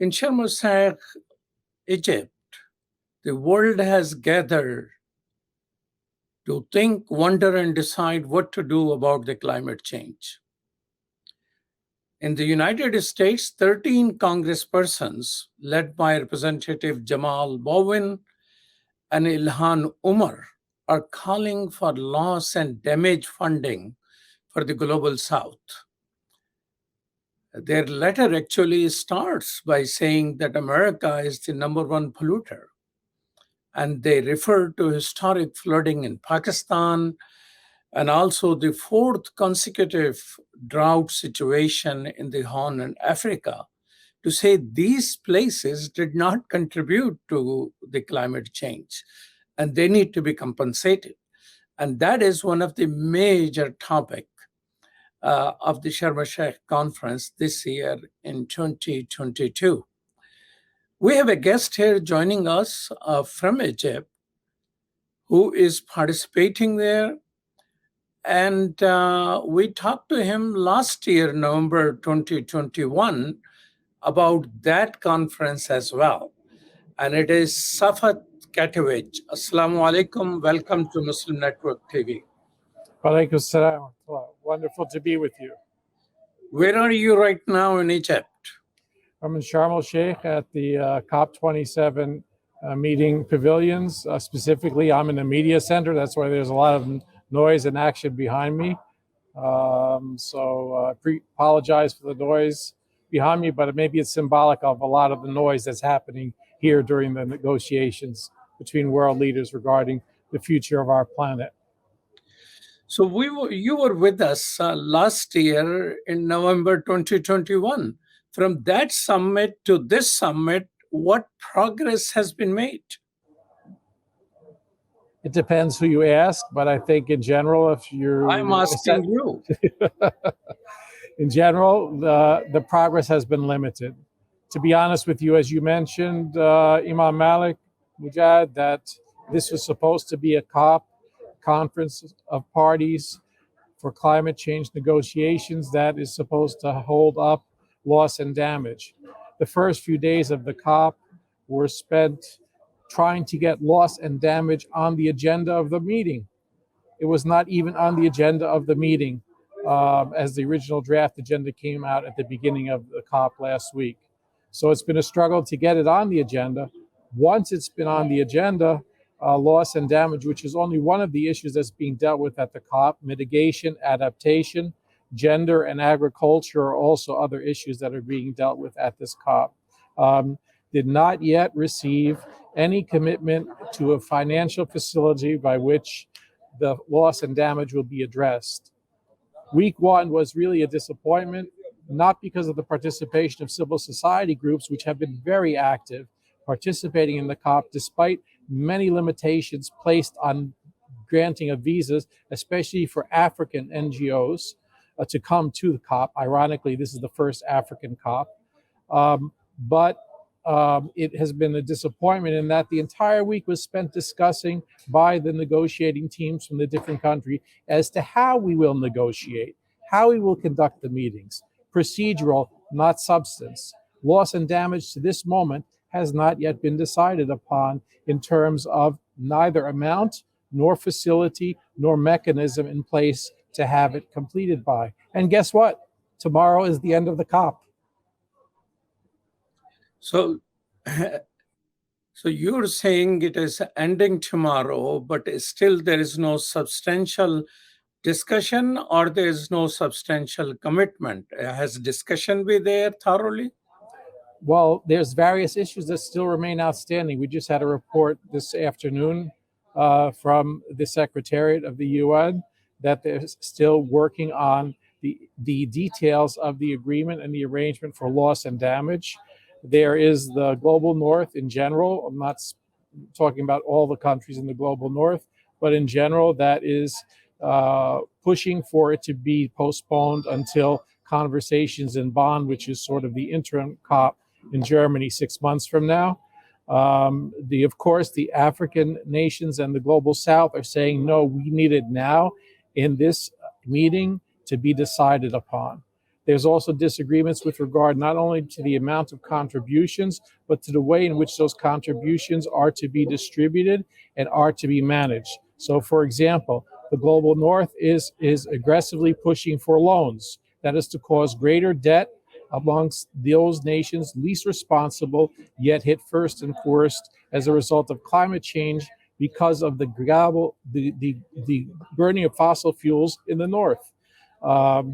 In Sharm el-Sheikh, Egypt, the world has gathered to think, wonder, and decide what to do about the climate change. In the United States, 13 congresspersons, led by Representative Jamal Bowen and Ilhan Umar, are calling for loss and damage funding for the global south. Their letter actually starts by saying that America is the number one polluter. And they refer to historic flooding in Pakistan and also the fourth consecutive drought situation in the Horn and Africa to say these places did not contribute to the climate change and they need to be compensated. And that is one of the major topics of the Sharm el-Sheikh conference this year in 2022. We have a guest here joining us from Egypt who is participating there. And we talked to him last year, November 2021, about that conference as well. And it is Saffet Catovic. Assalamu alaikum. Welcome to Muslim Network TV. Walaikum salam. Wonderful to be with you. Where are you right now in Egypt? I'm in Sharm el-Sheikh at the COP27 meeting pavilions. Specifically, I'm in the media center. That's why there's a lot of noise and action behind me. So I apologize for the noise behind me, but maybe it's symbolic of a lot of the noise that's happening here during the negotiations between world leaders regarding the future of our planet. So you were with us last year in November 2021. From that summit to this summit, what progress has been made? It depends who you ask, but I think in general, if you're... I'm asking you. In general, the progress has been limited. To be honest with you, as you mentioned, Imam Malik, Mujahid, that this was supposed to be a COP, Conference of Parties for Climate Change Negotiations, that is supposed to hold up loss and damage. The first few days of the COP were spent trying to get loss and damage on the agenda of the meeting. It was not even on the agenda of the meeting as the original draft agenda came out at the beginning of the COP last week. So it's been a struggle to get it on the agenda. Once it's been on the agenda, loss and damage, which is only one of the issues that's being dealt with at the COP, mitigation, adaptation, gender and agriculture are also other issues that are being dealt with at this COP. Did not yet receive any commitment to a financial facility by which the loss and damage will be addressed. Week one was really a disappointment, not because of the participation of civil society groups, which have been very active, participating in the COP, despite many limitations placed on granting of visas, especially for African NGOs to come to the COP. Ironically, this is the first African COP. But it has been a disappointment in that the entire week was spent discussing by the negotiating teams from the different countries as to how we will negotiate, how we will conduct the meetings, procedural, not substance. Loss and damage to this moment has not yet been decided upon in terms of neither amount, nor facility, nor mechanism in place to have it completed by. And guess what? Tomorrow is the end of the COP. So you're saying it is ending tomorrow, but still there is no substantial discussion or there is no substantial commitment. Has discussion been there thoroughly? Well, there's various issues that still remain outstanding. We just had a report this afternoon from the Secretariat of the UN that they're still working on the details of the agreement and the arrangement for loss and damage. There is the Global North in general. I'm not talking about all the countries in the Global North, but in general, that is pushing for it to be postponed until conversations in Bonn, which is sort of the interim COP in Germany 6 months from now. Of course, the African nations and the Global South are saying, no, we need it now in this meeting to be decided upon. There's also disagreements with regard not only to the amount of contributions, but to the way in which those contributions are to be distributed and are to be managed. So, for example, the Global North is aggressively pushing for loans. That is to cause greater debt amongst those nations least responsible, yet hit first and worst as a result of climate change because of the burning of fossil fuels in the north.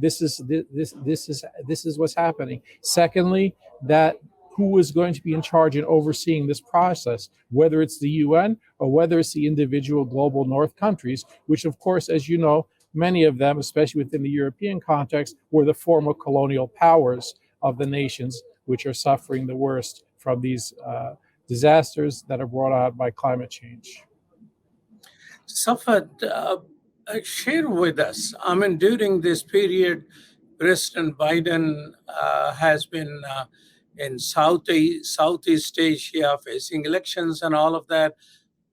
This is what's happening. Secondly, that who is going to be in charge in overseeing this process, whether it's the UN or whether it's the individual global north countries, which of course, as you know, many of them, especially within the European context, were the former colonial powers of the nations which are suffering the worst from these disasters that are brought on by climate change. Saffet, share with us. I mean, during this period, President Biden has been in Southeast Asia facing elections and all of that.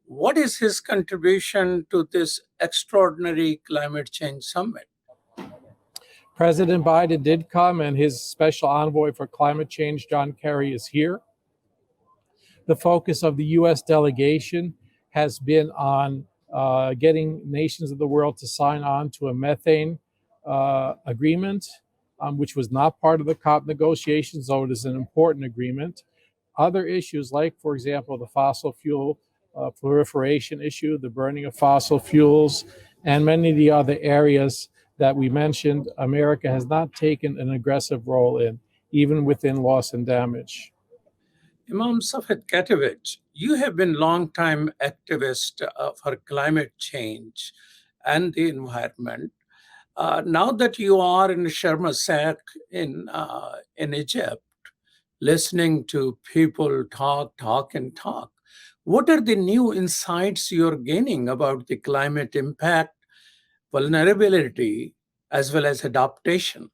What is his contribution to this extraordinary climate change summit? President Biden did come, and his special envoy for climate change, John Kerry, is here. The focus of the U.S. delegation has been on getting nations of the world to sign on to a methane agreement, which was not part of the COP negotiations, though it is an important agreement. Other issues like, for example, the fossil fuel proliferation issue, the burning of fossil fuels, and many of the other areas that we mentioned, America has not taken an aggressive role in, even within loss and damage. Imam Saffet Catovic, you have been a long-time activist for climate change and the environment. Now that you are in Sharm el-Sheikh in Egypt, listening to people talk, what are the new insights you're gaining about the climate impact, vulnerability, as well as adaptation?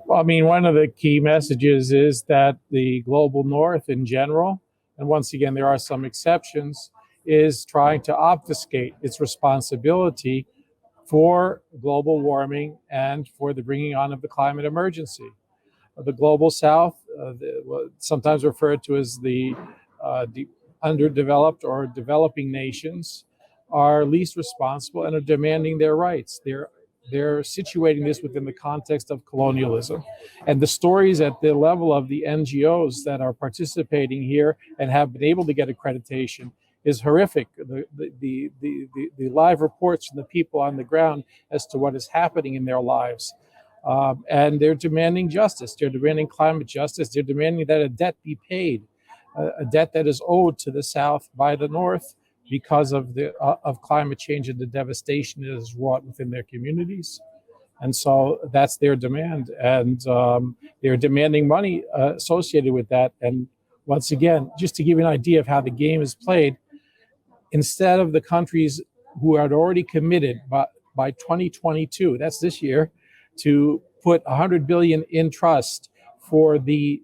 Well, I mean, one of the key messages is that the global north in general, and once again, there are some exceptions, is trying to obfuscate its responsibility for global warming and for the bringing on of the climate emergency. The global south, sometimes referred to as the underdeveloped or developing nations, are least responsible and are demanding their rights. They're situating this within the context of colonialism. And the stories at the level of the NGOs that are participating here and have been able to get accreditation is horrific. The live reports from the people on the ground as to what is happening in their lives. And they're demanding justice. They're demanding climate justice. They're demanding that a debt be paid, a debt that is owed to the South by the North because of climate change and the devastation it has wrought within their communities. And so that's their demand. And they're demanding money associated with that. And once again, just to give you an idea of how the game is played, instead of the countries who had already committed by 2022, that's this year, to put $100 billion in trust for the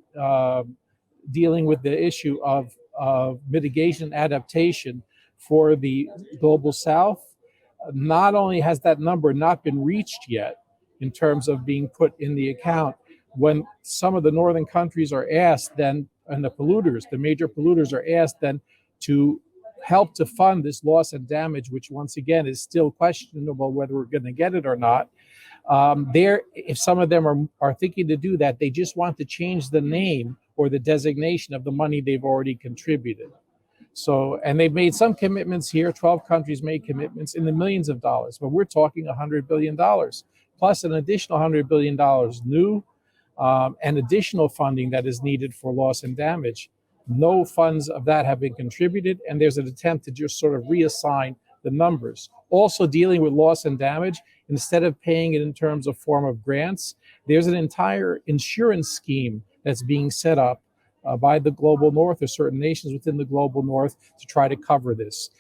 dealing with the issue of mitigation and adaptation for the global south, not only has that number not been reached yet in terms of being put in the account, when some of the northern countries are asked then, and the major polluters are asked then to help to fund this loss and damage, which once again is still questionable whether we're going to get it or not. If some of them are thinking to do that, they just want to change the name or the designation of the money they've already contributed. So, and they've made some commitments here. 12 countries made commitments in the millions of dollars, but we're talking $100 billion, plus an additional $100 billion new and additional funding that is needed for loss and damage. No funds of that have been contributed, and there's an attempt to just sort of reassign the numbers. Also dealing with loss and damage, instead of paying it in terms of form of grants, there's an entire insurance scheme that's being set up by the global north or certain nations within the global north to try to cover this,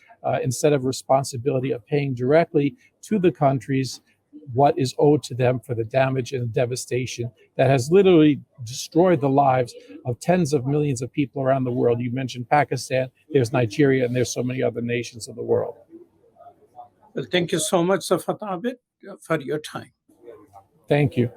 instead of responsibility of paying directly to the countries what is owed to them for the damage and the devastation that has literally destroyed the lives of tens of millions of people around the world. You mentioned Pakistan, there's Nigeria, and there's so many other nations of the world. Well, thank you so much, Saffet, for your time. Thank you.